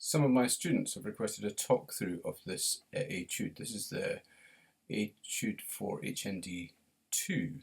Some of my students have requested a talk through of this etude. This is the etude for HND2.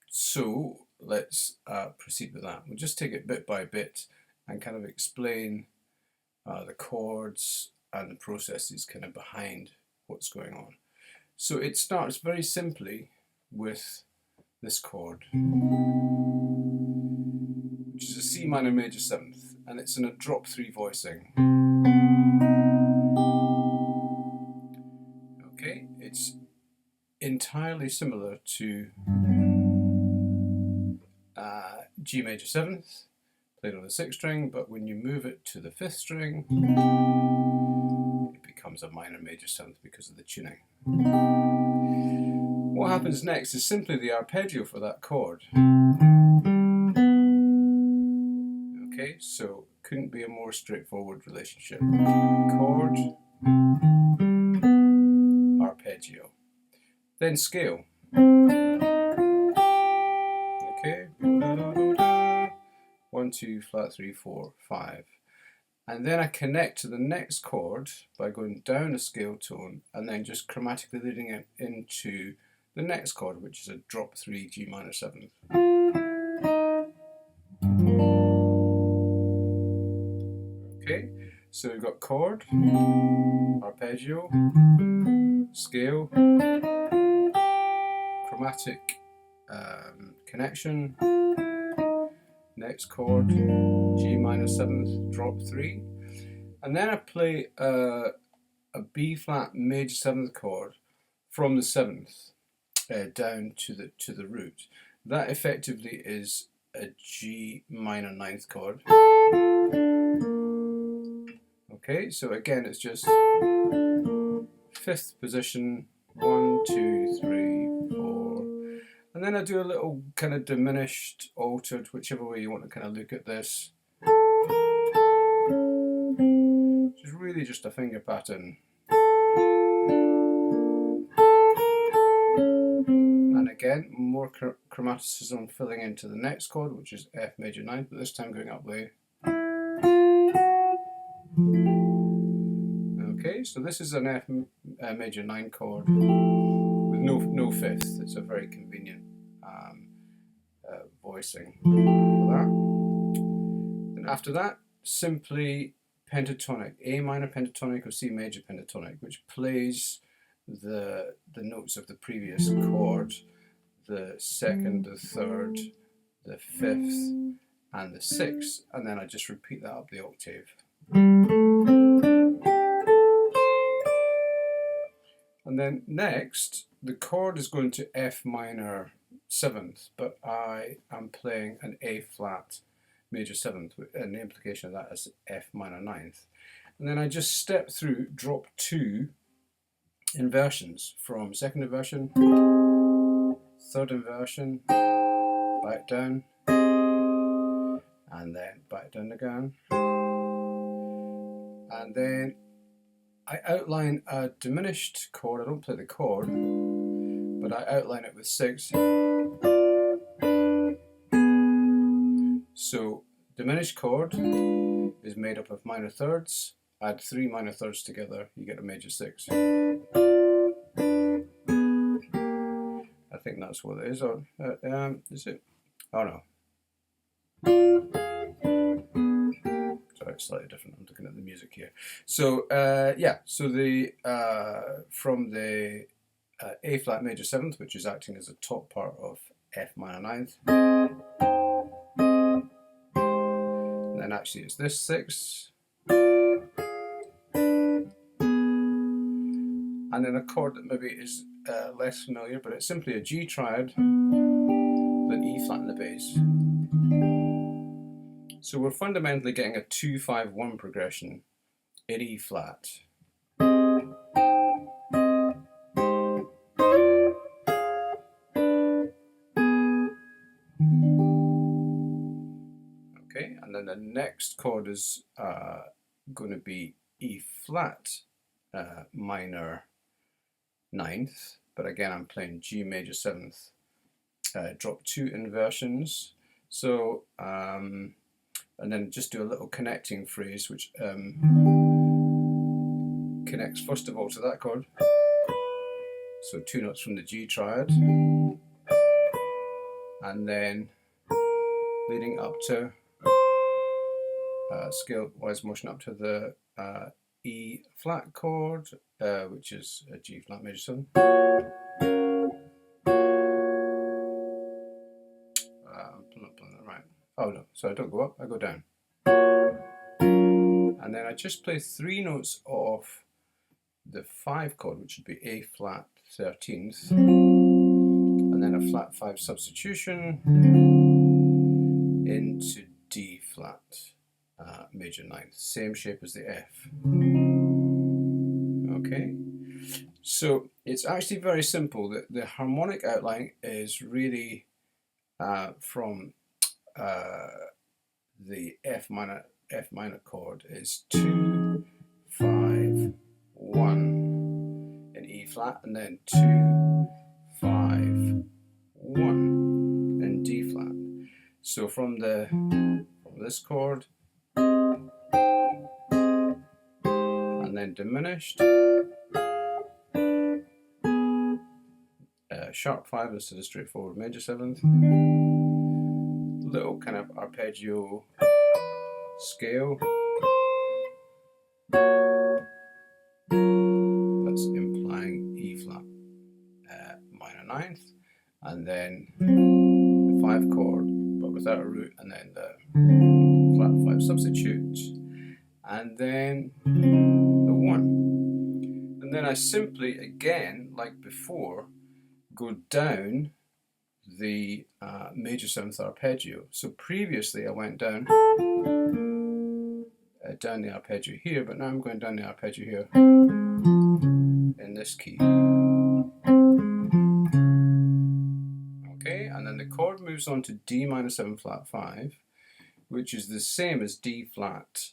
So let's proceed with that. We'll just take it bit by bit and kind of explain the chords and the processes kind of behind what's going on. So it starts very simply with this chord, which is a C minor major 7th, and it's in a drop 3 voicing. Okay, it's entirely similar to G major 7th, played on the 6th string, but when you move it to the 5th string, it becomes a minor major 7th because of the tuning. What happens next is simply the arpeggio for that chord. Okay, so couldn't be a more straightforward relationship. Chord, arpeggio. Then scale. Okay. 1, 2, flat 3, 4, 5. And then I connect to the next chord by going down a scale tone and then just chromatically leading it into the next chord, which is a drop 3 G minor 7th. Okay, so we've got chord, arpeggio, scale, chromatic connection, next chord, G minor 7th, drop 3, and then I play a B flat major 7th chord from the 7th down to the root. That effectively is a G minor 9th chord. Okay, so again it's just 5th position, 1, 2, 3, 4, and then I do a little kind of diminished, altered, whichever way you want to kind of look at this. It's really just a finger pattern. And again, more chromaticism filling into the next chord, which is F major 9, but this time going up the. Okay, so this is an F major 9 chord with no 5th. It's a very convenient voicing for that. And after that, simply pentatonic, A minor pentatonic or C major pentatonic, which plays the notes of the previous chord, the 2nd, the 3rd, the 5th, and the 6th, and then I just repeat that up the octave. And then next, the chord is going to F minor 7th, but I am playing an A flat major 7th, and the implication of that is F minor 9th. And then I just step through, drop 2 inversions from 2nd inversion, 3rd inversion, back down, and then back down again. And then I outline a diminished chord. I don't play the chord, but I outline it with 6. So diminished chord is made up of minor thirds. Add 3 minor thirds together, you get a major 6. I think that's what it is. Or is it? Oh no. Sorry, it's slightly different. I'm looking at the music here. So yeah, so the from the A flat major 7th, which is acting as a top part of F minor 9th, and then actually it's this 6, and then a chord that maybe is less familiar, but it's simply a G triad, then E flat in the bass. So we're fundamentally getting a 2-5-1 progression in E flat. Okay, and then the next chord is going to be E flat minor 9th, but again I'm playing G major 7th, drop 2 inversions. So and then just do a little connecting phrase which connects first of all to that chord, so 2 notes from the G triad, and then leading up to scale-wise motion up to the E flat chord, which is a G flat major 7. I'm not playing that right. Oh no, so I don't go up, I go down. And then I just play 3 notes of the 5 chord, which would be A flat 13th, and then a flat 5 substitution into D flat major 9th, same shape as the F. Okay, so it's actually very simple. The harmonic outline is really from the F minor chord is 2, 5, 1 in E flat, and then 2, 5, 1 in D flat. So from this chord, and then diminished, sharp 5 instead of straightforward major 7th, little kind of arpeggio scale that's implying E flat minor 9th, and then the 5 chord but without a root, and then the flat 5 substitute, and then the 1. And then I simply, again, like before, go down the major 7th arpeggio. So previously I went down the arpeggio here, but now I'm going down the arpeggio here in this key. Okay, and then the chord moves on to D minor 7 flat 5, which is the same as D flat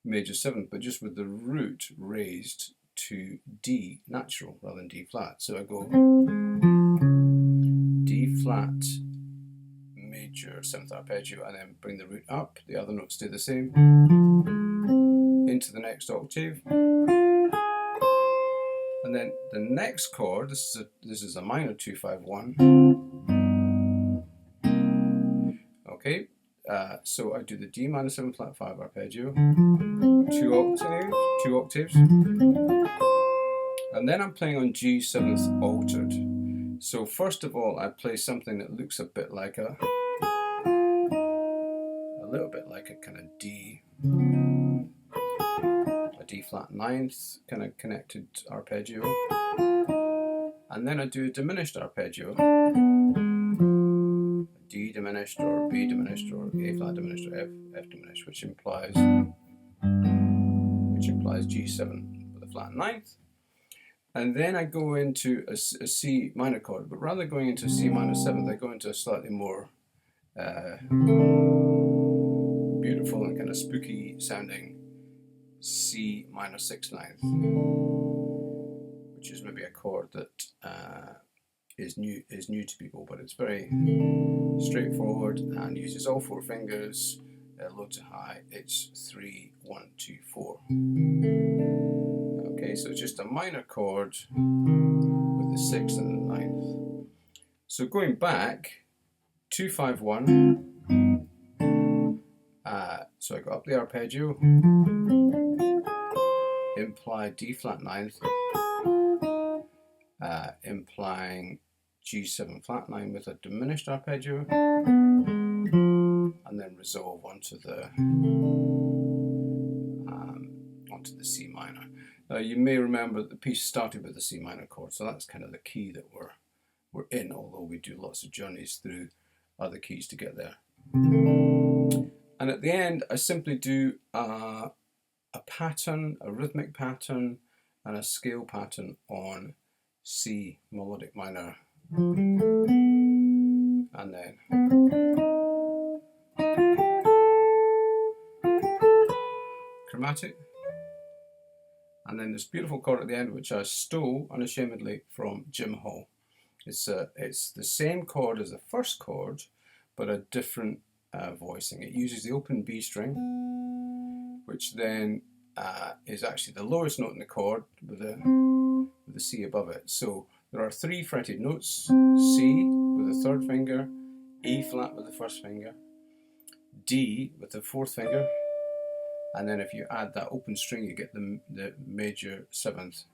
major 7th, but just with the root raised to D natural rather than D flat. So I go D flat major 7th arpeggio, and then bring the root up, the other notes stay the same, into the next octave, and then the next chord, this is a minor 2, 5, 1. Okay, so I do the D minor 7 flat 5 arpeggio, 2 octaves, and then I'm playing on G 7th altered. So first of all, I play something that looks a bit like a little bit like a kind of D flat 9th kind of connected arpeggio, and then I do a diminished arpeggio, D diminished or B diminished or A flat diminished or F diminished, which implies G7 with a flat 9th. And then I go into a C minor chord, but rather than going into a C minor 7th, I go into a slightly more beautiful and kind of spooky sounding C minor 6 9th, which is maybe a chord that is new to people, but it's very straightforward and uses all 4 fingers, low to high. It's 3, 1, 2, 4. Okay, so it's just a minor chord with the 6th and the 9th. So going back, 2, 5, 1. So I go up the arpeggio, imply D flat 9th, implying G7 flat 9 with a diminished arpeggio, and then resolve onto the C minor. Now you may remember that the piece started with the C minor chord, so that's kind of the key that we're in, although we do lots of journeys through other keys to get there. And at the end, I simply do a pattern, a rhythmic pattern, and a scale pattern on C melodic minor, and then chromatic, and then this beautiful chord at the end, which I stole unashamedly from Jim Hall. It's the same chord as the first chord, but a different voicing. It uses the open B string, which then is actually the lowest note in the chord with the C above it. So there are 3 fretted notes: C with the 3rd finger, E flat with the 1st finger, D with the 4th finger, and then if you add that open string, you get the major 7th.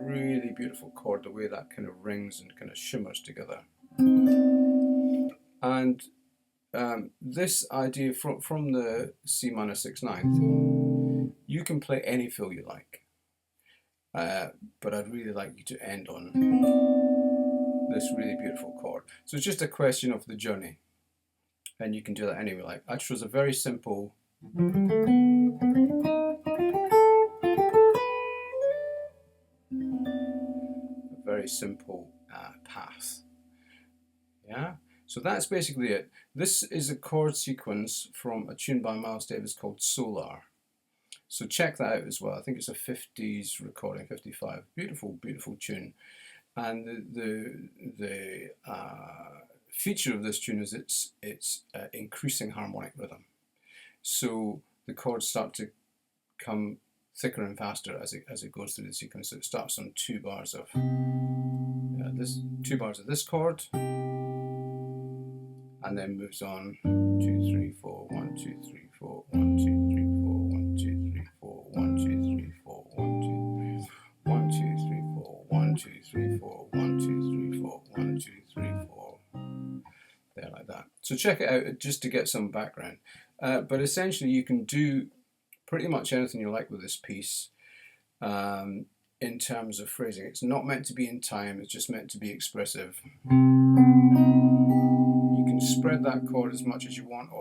Really beautiful chord, the way that kind of rings and kind of shimmers together. And this idea from the C minor 6/9, you can play any fill you like, but I'd really like you to end on this really beautiful chord. So it's just a question of the journey, and you can do that anyway. Like I chose a very simple path. Yeah, so that's basically it. This is a chord sequence from a tune by Miles Davis called Solar. So check that out as well. I think it's a 50s recording, 55. Beautiful, beautiful tune. And the feature of this tune is it's increasing harmonic rhythm. So the chords start to come thicker and faster as it goes through the sequence. So it starts on 2 bars of this chord, and then moves on 2, 3, 4, 1, 2, 3, 4, 1, 2, 3, 4, 1, 2, 3, 4, 1, 2, 3, 4, 1, 2, 1, 2, 3, 4, 1, 2, 3, 4, 1, 2, 3, 4, 1, 2, 3, 4. There, like that. So check it out just to get some background. But essentially you can do pretty much anything you like with this piece in terms of phrasing. It's not meant to be in time, it's just meant to be expressive. You can spread that chord as much as you want,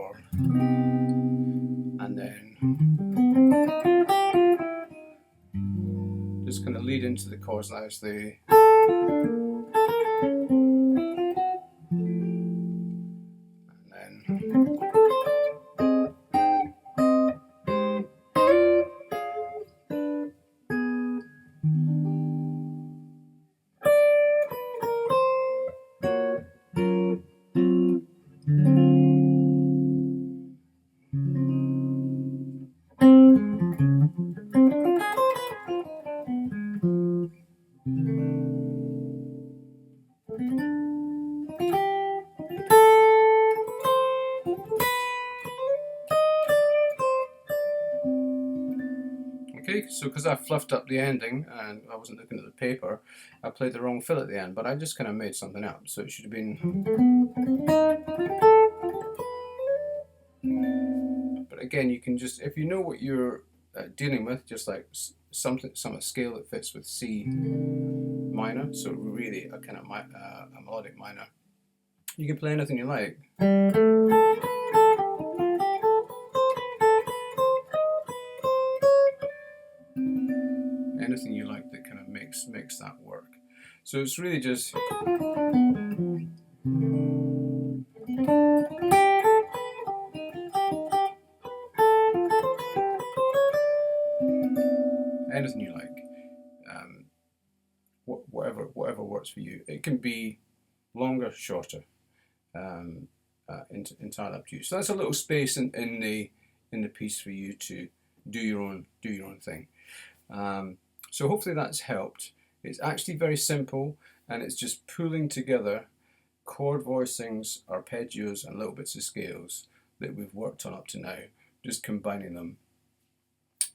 and then just kind of lead into the chords as they okay, so because I fluffed up the ending and I wasn't looking at the paper, I played the wrong fill at the end, but I just kind of made something up, so it should have been. But again, you can just, if you know what you're dealing with, just like some scale that fits with C minor, so really a kind of a melodic minor, you can play anything you like. Anything you like that kind of makes that work. So it's really just anything you like, whatever works for you. It can be longer, shorter, entirely up to you. So that's a little space in the piece for you to do your own thing. So hopefully that's helped. It's actually very simple, and it's just pulling together chord voicings, arpeggios, and little bits of scales that we've worked on up to now, just combining them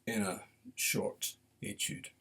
in a short etude.